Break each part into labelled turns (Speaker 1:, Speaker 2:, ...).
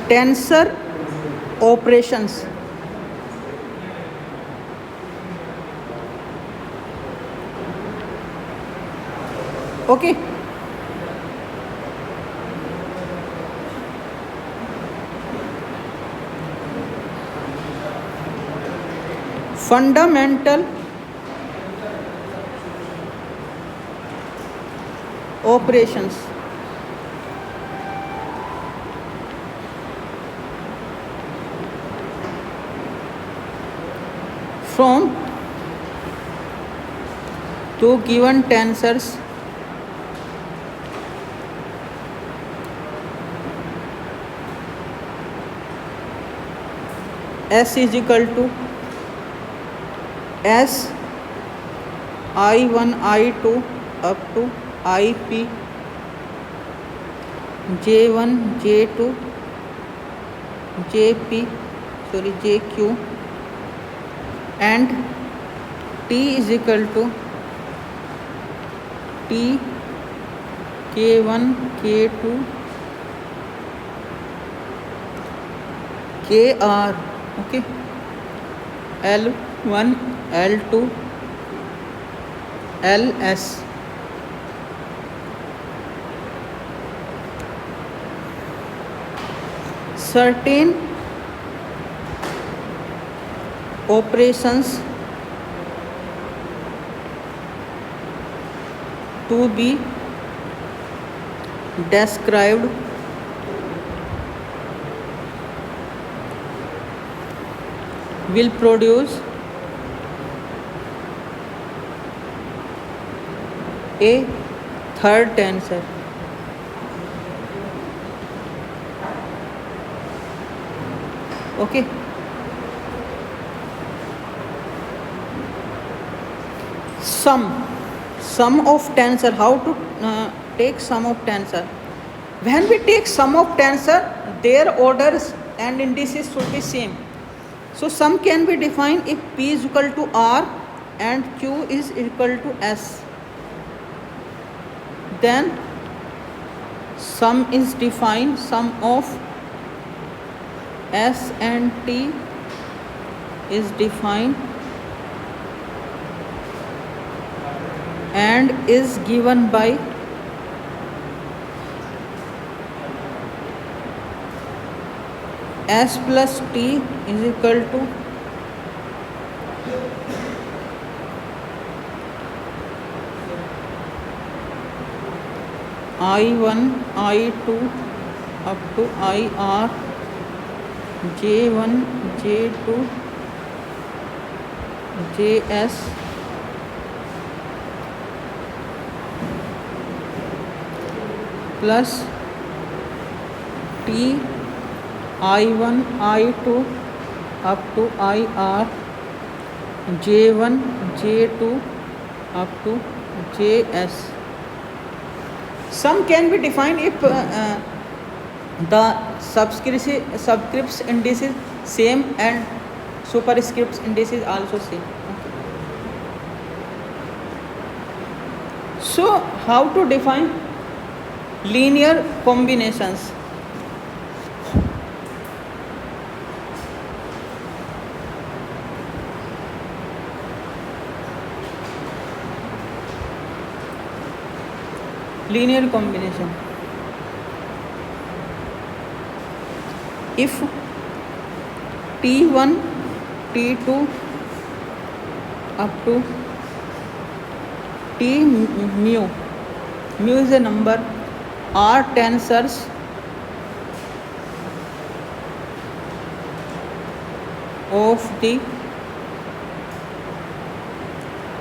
Speaker 1: tensor operations. Okay. Fundamental operations. From two given tensors, S is equal to S I1 I2 up to IP J1 J2 JQ, and T is equal to T K1 K2 KR. Okay, L1 L2 LS. Certain operations to be described will produce a third tensor. Okay. Sum of tensor. How to take sum of tensor? When we take sum of tensor, their orders and indices should be same. So sum can be defined if P is equal to R and Q is equal to S. Then sum is defined, sum of S and T is defined and is given by S plus T is equal to I1 I2 up to IR J1 J2 JS plus T I1 I2 up to IR J1 J2 up to JS. Sum can be defined if the subscripts indices same and superscripts indices also same. Okay. So how to define linear combinations? Linear combination. If T1 T2 up to T mu is a number, are tensors of the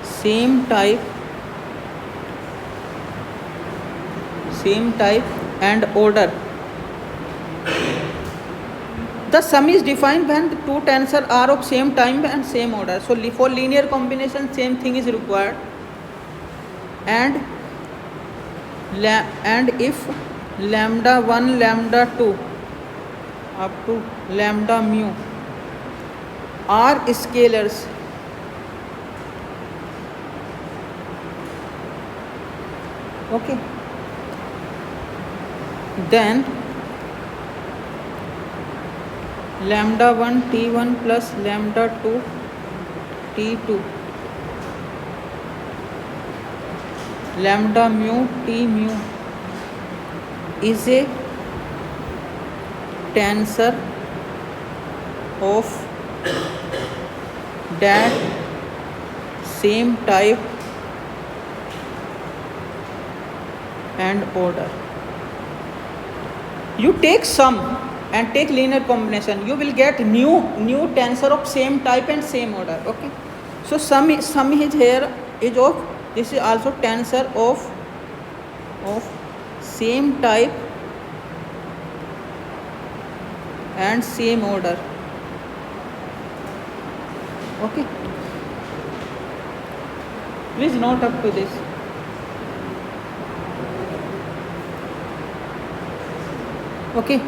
Speaker 1: same type and order. The sum is defined when the two tensors are of same time and same order. So for linear combination, same thing is required. And if lambda 1 lambda 2 up to lambda mu are scalars, okay, then lambda 1 T1 plus lambda 2 T2 lambda mu T mu is a tensor of that same type and order. You take sum and take linear combination, you will get new tensor of same type and same order. Okay, so sum is here is of, this is also tensor of same type and same order. Okay, please note up to this. Okay,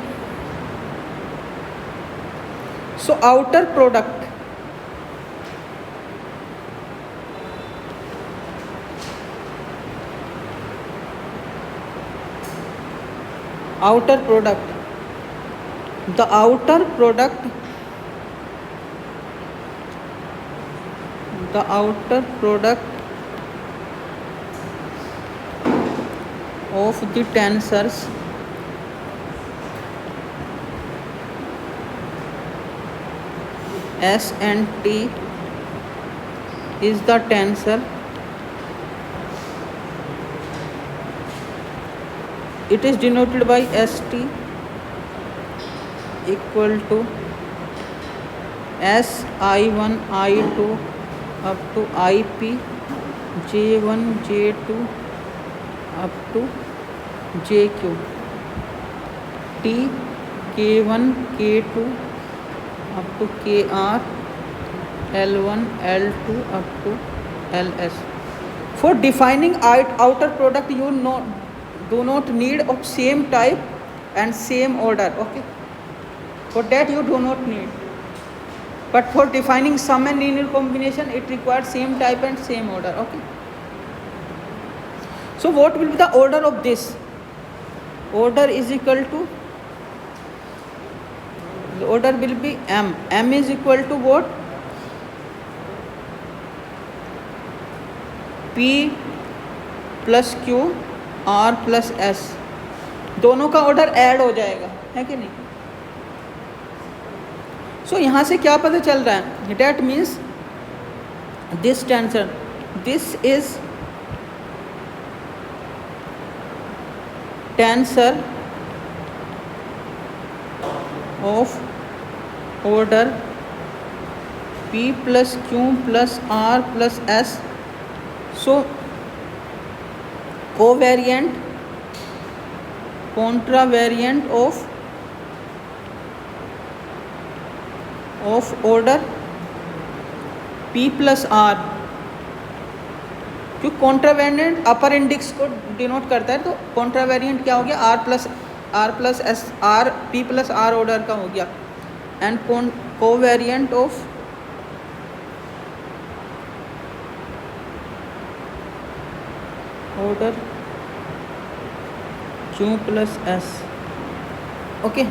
Speaker 1: so outer product the outer product of the tensors S and T is the tensor. It is denoted by ST equal to S I1 I2 up to IP J1 J2 up to JQ T K1 K2 up to KR L1 L2 up to LS. For defining outer product, you do not need of same type and same order. Okay, for that you do not need, but for defining sum and linear combination it requires same type and same order. Okay, so what will be the order of this? Order is equal to, the order will be m is equal to what? P plus Q R plus S, दोनों का order add हो जाएगा, है कि नहीं? सो यहाँ से क्या पता चल रहा है? That means this tensor, this is tensor of order P plus Q plus R plus S. So covariant, contravariant of order P plus R, क्योंकि कॉन्ट्रावेरिएंट अपर इंडेक्स को डिनोट करता है, तो कॉन्ट्रावेरिएंट क्या हो गया? R plus S, R P plus R order का हो गया, and covariant of order Q plus S. Okay,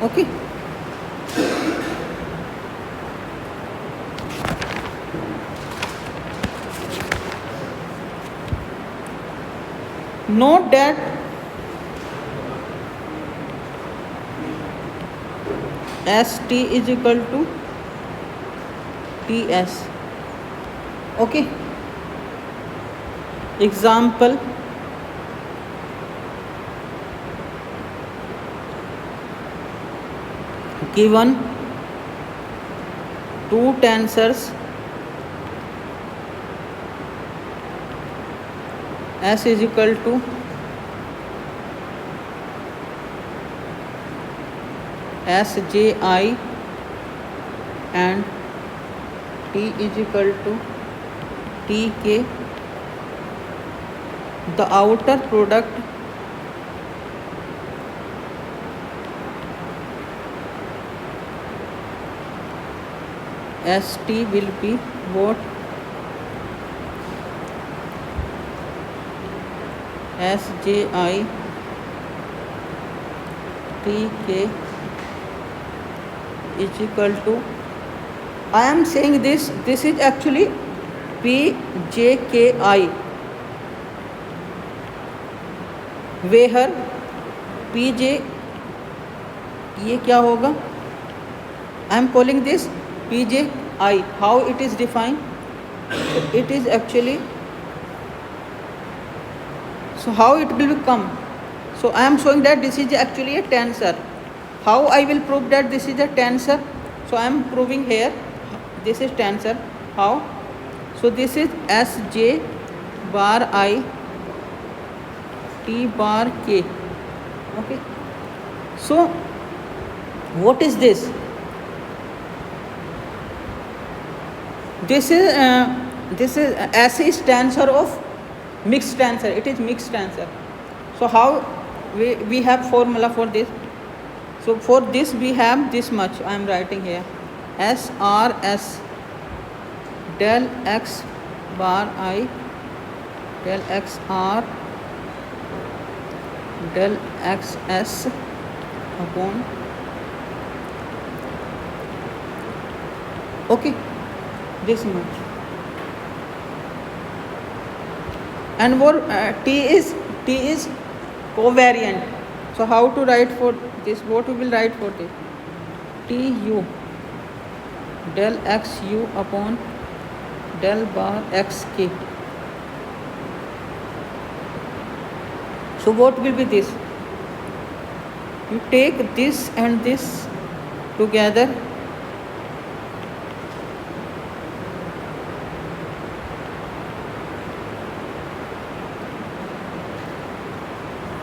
Speaker 1: okay. Note that ST is equal to TS. Okay, example, given two tensors S is equal to SJI and T is equal to TK, the outer product ST will be what? SJI TK is equal to, I am saying this is actually PJKI, where PJ ये क्या होगा, I am calling this PJI. How it is defined? It is actually, so how it will become? So I am showing that this is actually a tensor. How I will prove that this is a tensor? So I am proving here this is tensor. How? So this is Sj bar I T bar K. Okay. So what is this? This is S is tensor of mixed tensor. It is mixed tensor. So how we have formula for this? So for this we have this much. I am writing here SRS del X bar I del XR del XS upon, okay, this much. And what T is covariant. So how to write for this? What we will write for this? Tu del XU upon del bar XK. So what will be this? You take this and this together.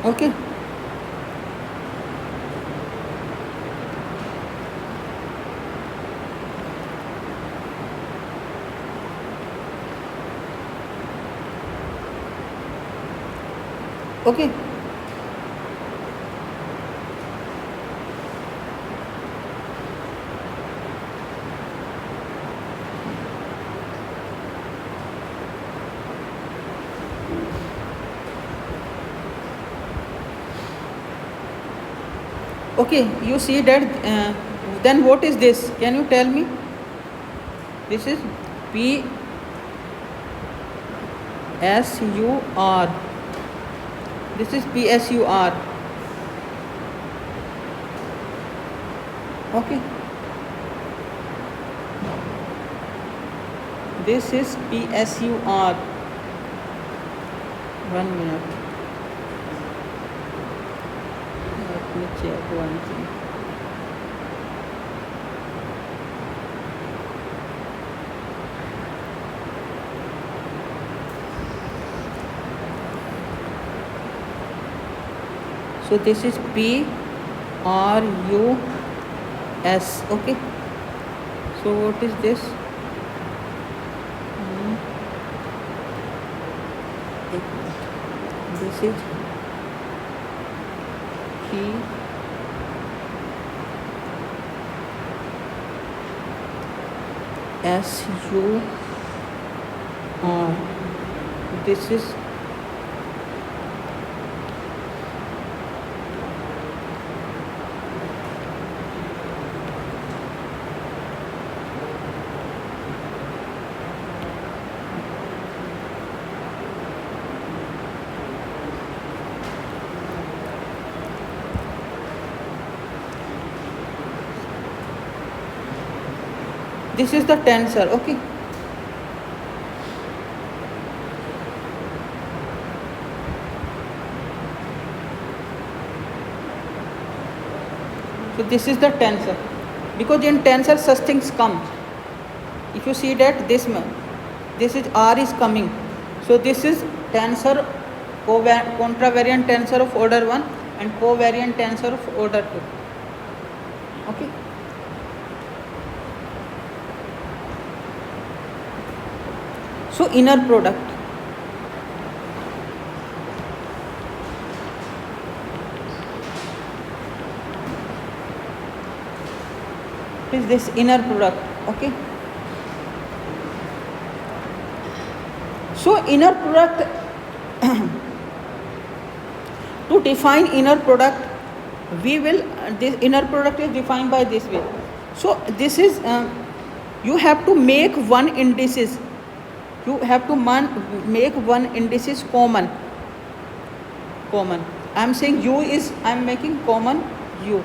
Speaker 1: Okay. Okay. Okay, you see that, then what is this? Can you tell me? This is PSUR. This is PSUR. Okay. This is PSUR. 1 minute. Let me check one thing. So this is PRUS. Okay. So what is this? This is PSUR. This is the tensor. Okay. So this is the tensor, because in tensor such things come. If you see that this is R is coming, so this is tensor, contravariant tensor of order 1 and covariant tensor of order 2. Okay. So inner product. Is this inner product. Okay. So inner product To define inner product, we will this inner product is defined by this way. So this is you have to make one indices. You have to make one indices common. I am saying U is, I am making common U.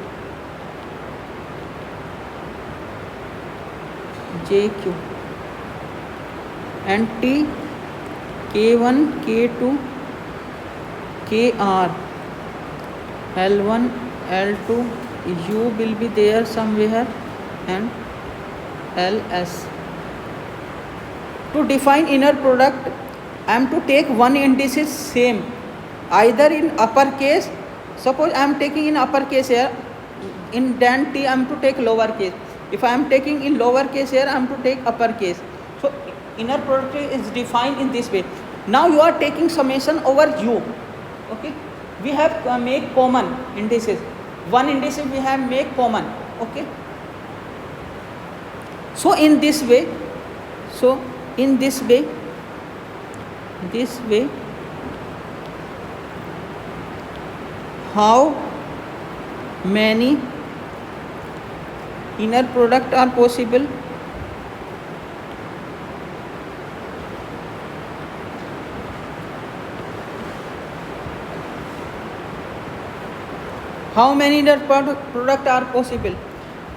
Speaker 1: JQ and T, K1, K2, KR, L1, L2, U will be there somewhere and LS. To define inner product, I am to take one indices same, either in uppercase. Suppose I am taking in uppercase here, in then T I am to take lowercase. If I am taking in lowercase here, I am to take uppercase. So inner product is defined in this way. Now you are taking summation over U. Okay, we have make common indices. One indices we have make common. Okay. So in this way, how many inner product are possible? How many inner product are possible?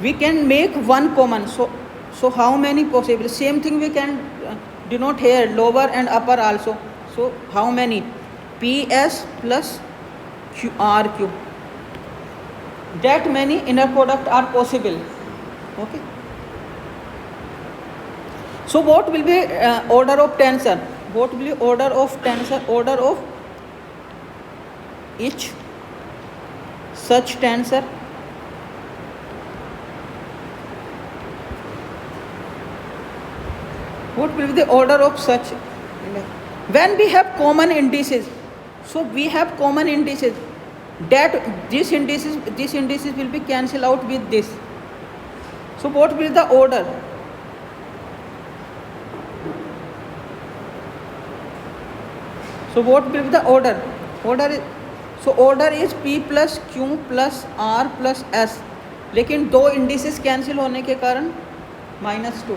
Speaker 1: We can make one common. So how many possible? Same thing we can denote here, lower and upper also. So how many? PS plus RQ. That many inner product are possible. Okay. So what will be order of tensor? What will be order of tensor? Order of each such tensor. What will be the order of such? When we have common indices, so we have common indices, that these indices will be cancelled out with this. So what will be the order? So what will be the order? Order is P plus Q plus R plus S. लेकिन दो indices cancel होने के कारण -2.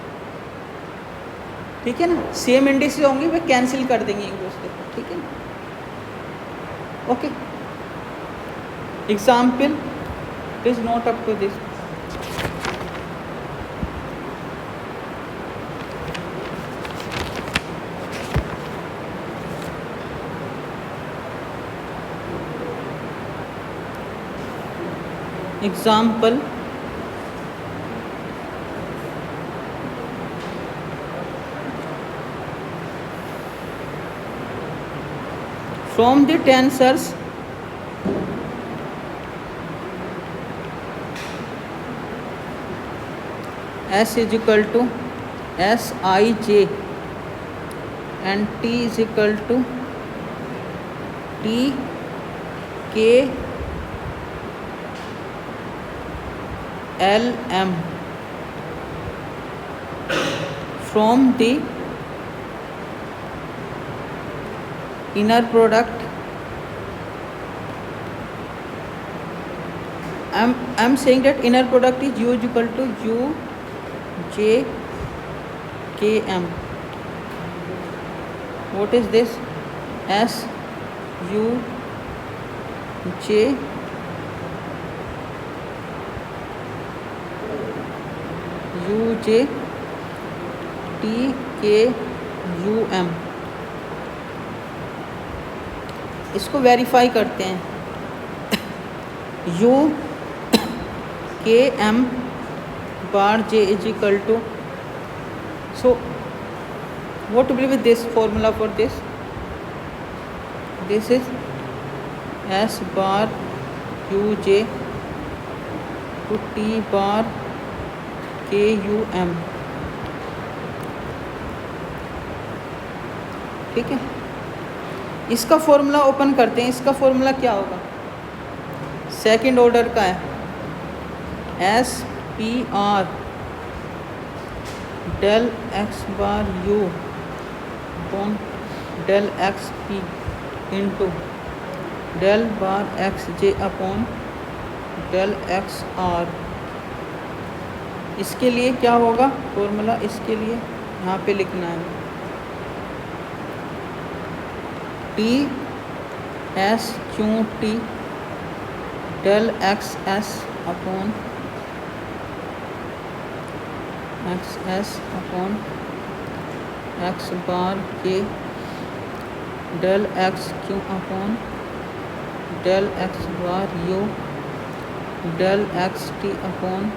Speaker 1: ठीक है ना, same indices होंगे वे cancel कर देंगे एक दूसरे को. ठीक है ना. Okay. Example please note up to this. Example, from the tensors S is equal to Sij and T is equal to Tk LM, from the inner product I'm saying that inner product is U is equal to U J K M. What is this? S U J UJ TKUM. इसको verify करते हैं. UKM bar J is equal to, so what will be this formula for this? This is S bar UJ to T bar KUM. ठीक है. इसका formula open करते हैं. इसका formula क्या होगा? सेकंड ऑर्डर का है SPR del X bar U upon del X P into del bar X J upon del X R. इसके लिए क्या होगा फॉर्मूला, इसके लिए यहाँ पे लिखना है T S Q T del X S upon X S upon X bar K del X Q upon del X bar U del X T upon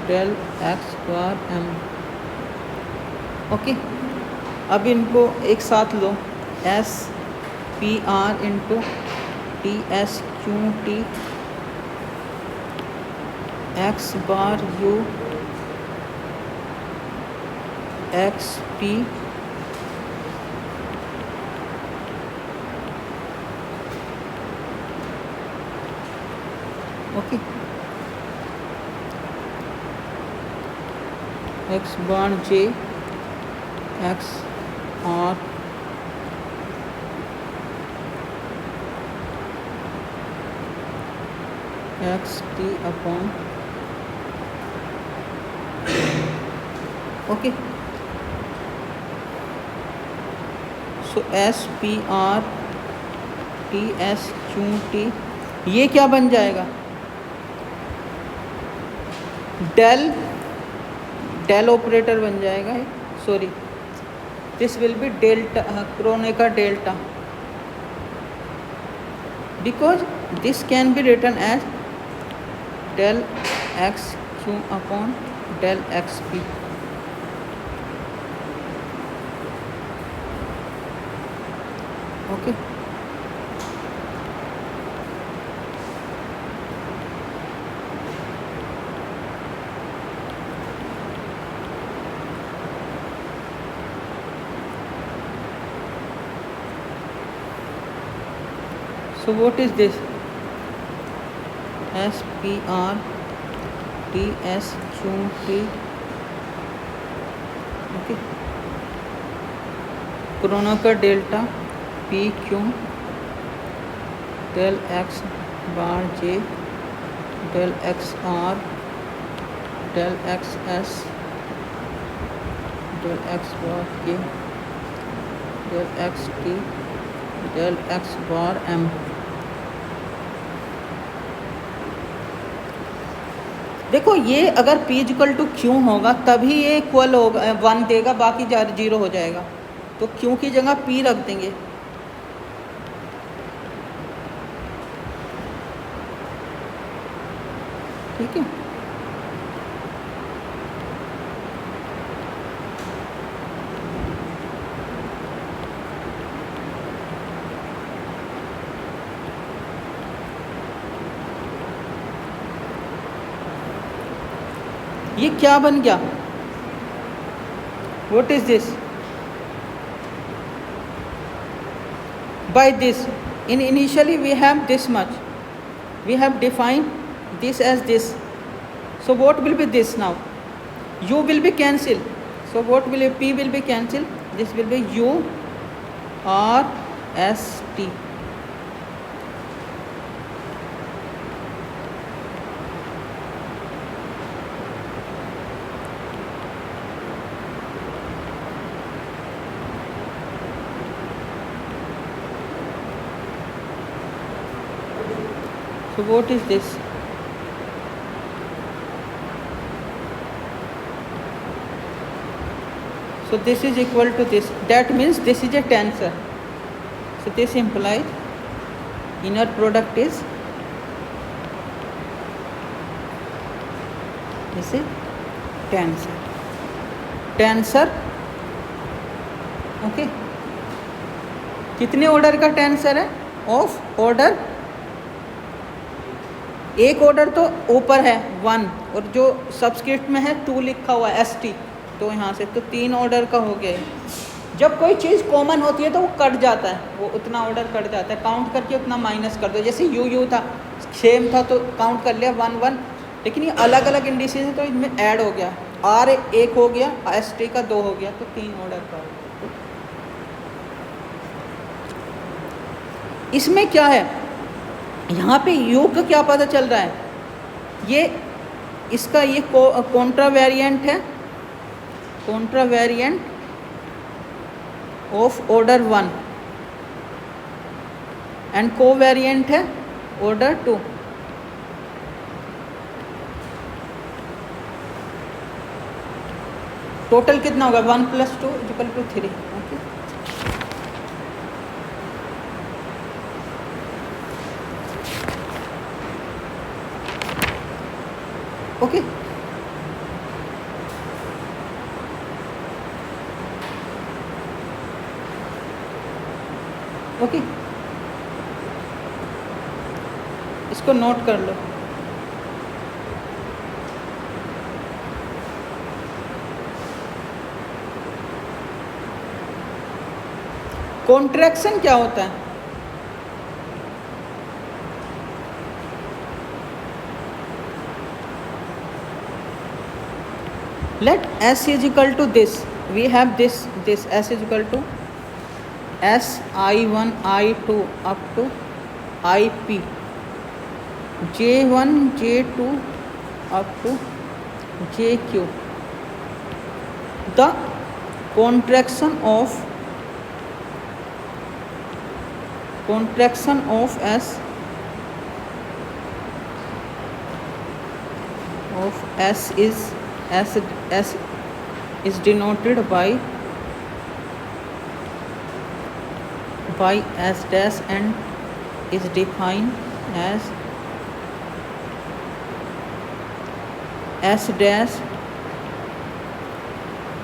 Speaker 1: del X bar M. Okay, अब इनको एक साथ लो, S P R into T S Q T X bar U X P okay, X bar J X R X T upon okay. So S P R T S Q T ये क्या बन जाएगा, del del operator बन जाएगा, sorry this will be delta Kronecker delta because this can be written as del X Q upon del X P. Okay, so what is this, S P R T S Q T okay, Kronecker delta P Q del X bar J del X R del X S del X bar K del X T del X bar M. देखो ये अगर P equal to Q होगा तभी ये equal होगा 1 देगा, बाकी 0 हो जाएगा, तो Q की जगह P रख देंगे। ठीक है, ये क्या बन गया, what is this, by this in initially we have this much, we have defined this as this, so what will be this now, u will be cancelled, so what will be, p will be cancelled, this will be u r s t। So what is this, so this is equal to this, that means this is a tensor, so this implies inner product is this is tensor, tensor okay. कितने order का tensor है, of order, एक order तो ऊपर है 1 और जो subscript में है 2 लिखा हुआ है ST, तो यहाँ से तो 3 ऑर्डर का हो गया है। जब कोई चीज़ कॉमन होती है तो वो कट जाता है, वो उतना ऑर्डर कट जाता है, काउंट करके उतना माइनस कर दो। जैसे यू था, सेम था तो काउंट कर लिया 1 1, लेकिन ये अलग अलग इंडिसेस हैं तो इनमें ऐड हो गया, R 1 हो गया, ST का 2 हो गया, तो 3 ऑर्डर का। इसमें क्या है, यहाँ पे योग का क्या पता चल रहा है, ये इसका ये कॉन्ट्रा वेरिएंट है, Contra variant of order 1 and को वेरिएंट है ऑर्डर 2। टोटल कितना होगा 1 + 2 = 3। ओके ओके, इसको नोट कर लो। कॉन्ट्रैक्शन क्या होता है, let S = this, we have this S = S I1 I2 up to IP, J1 J2 up to JQ. The contraction of S is denoted by S dash and is defined as S dash।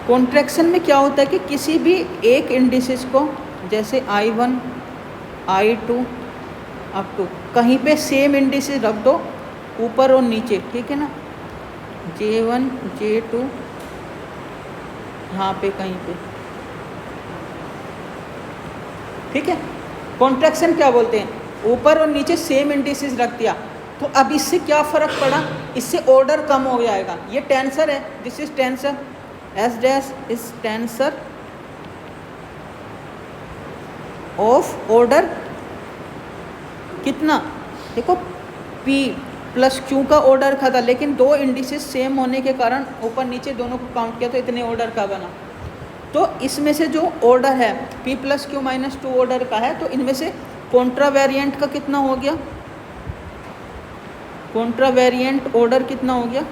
Speaker 1: Contraction में क्या होता है कि किसी भी एक indices को, जैसे I1 I2 अप टू, कहीं पे सेम इंडिसेस रख दो ऊपर और नीचे, ठीक है ना, J1 J2 यहाँ पे कहीं पे, ठीक है। कॉन्ट्रैक्शन क्या बोलते हैं, ऊपर और नीचे सेम इंडिसेस रख दिया। तो अब इससे क्या फ़र्क पड़ा, इससे ऑर्डर कम हो जाएगा। ये टेंसर है, this is tensor, S dash is tensor of order कितना, देखो P + Q का ऑर्डर का था, लेकिन दो इंडिसेस सेम होने के कारण ऊपर नीचे दोनों को काउंट किया तो इतने ऑर्डर का बना। तो इसमें से जो ऑर्डर है P + Q - 2 ऑर्डर का है, तो इनमें से कॉन्ट्रा वेरिएंट का कितना हो गया, कॉन्ट्रा वेरिएंट ऑर्डर कितना हो गया,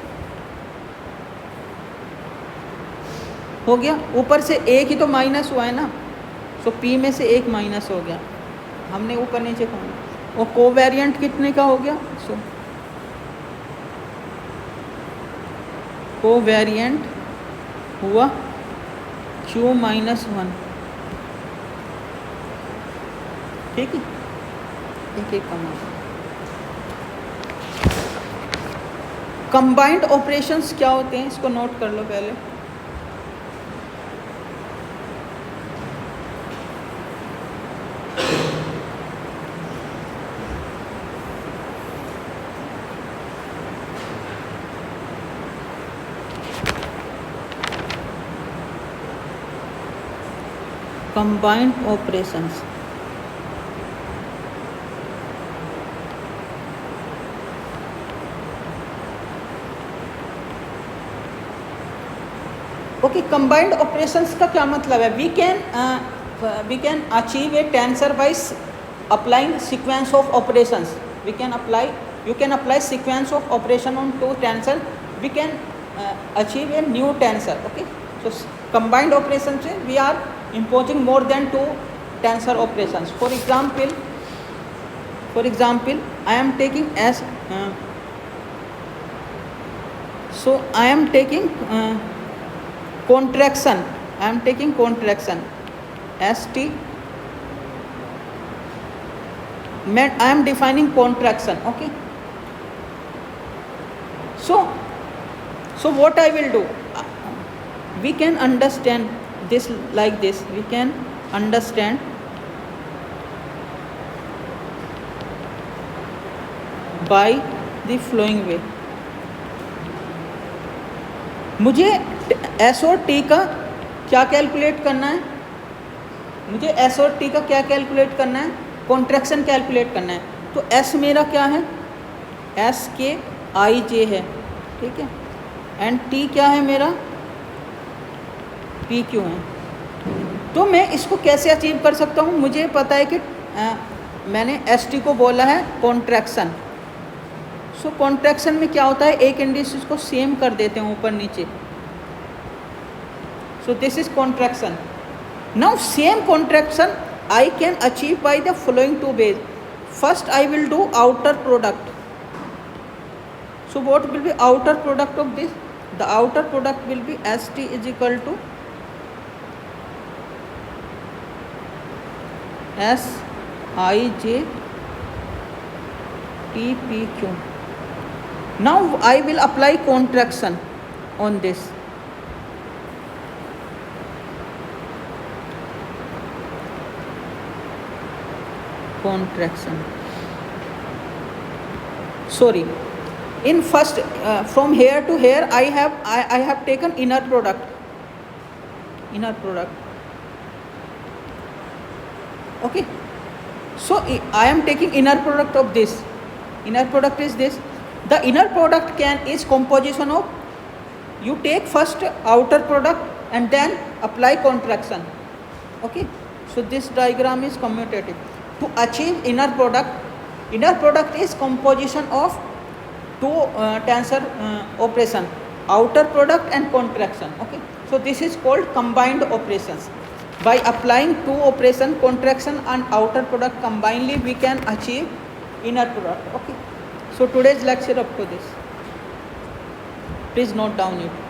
Speaker 1: ऊपर से एक ही तो माइनस हुआ है ना, तो P में से एक माइनस हो गया, हमने ऊपर नीचे कहा। और कोवेरिएंट कितने का हो गया, सो कोवेरिएंट हुआ Q - 1, ठीक है, एक एक कमा। कंबाइंड ऑपरेशंस क्या होते हैं, इसको नोट कर लो पहले। Combined operations, okay. Combined operations का क्या मतलब है, we can achieve a tensor by applying sequence of operations, you can apply sequence of operation on two tensor, we can achieve a new tensor, okay। So combined operations we are imposing more than two tensor operations। for example I am taking as so I am taking contraction, ST, I am defining contraction, okay। So what I will do, we can understand this like this, we can understand by the following way। मुझे S और T का क्या calculate करना है, contraction calculate करना है। तो S मेरा क्या है, एस के आई जे है, ठीक है, एंड टी क्या है मेरा, पी क्यू है। तो मैं इसको कैसे अचीव कर सकता हूँ, मुझे पता है कि मैंने एस टी को बोला है कॉन्ट्रैक्शन। सो कॉन्ट्रैक्शन में क्या होता है, एक इंडिसेस को सेम कर देते हैं ऊपर नीचे। So this is contraction. Now same contraction I can achieve by the following two ways. First, I will do outer product. So what will be outer product of this? The outer product will be ST is equal to S I J T P Q. Now I will apply contraction on this. Contraction. Sorry, in first from here to here I have taken inner product. Okay, so I am taking inner product of this. Inner product is this. The inner product is composition of, you take first outer product and then apply contraction. Okay, so this diagram is commutative. To achieve inner product is composition of two tensor operation, outer product and contraction. Okay, so this is called combined operations. By applying two operation, contraction and outer product combinedly, we can achieve inner product. Okay, so today's lecture up to this. Please note down it.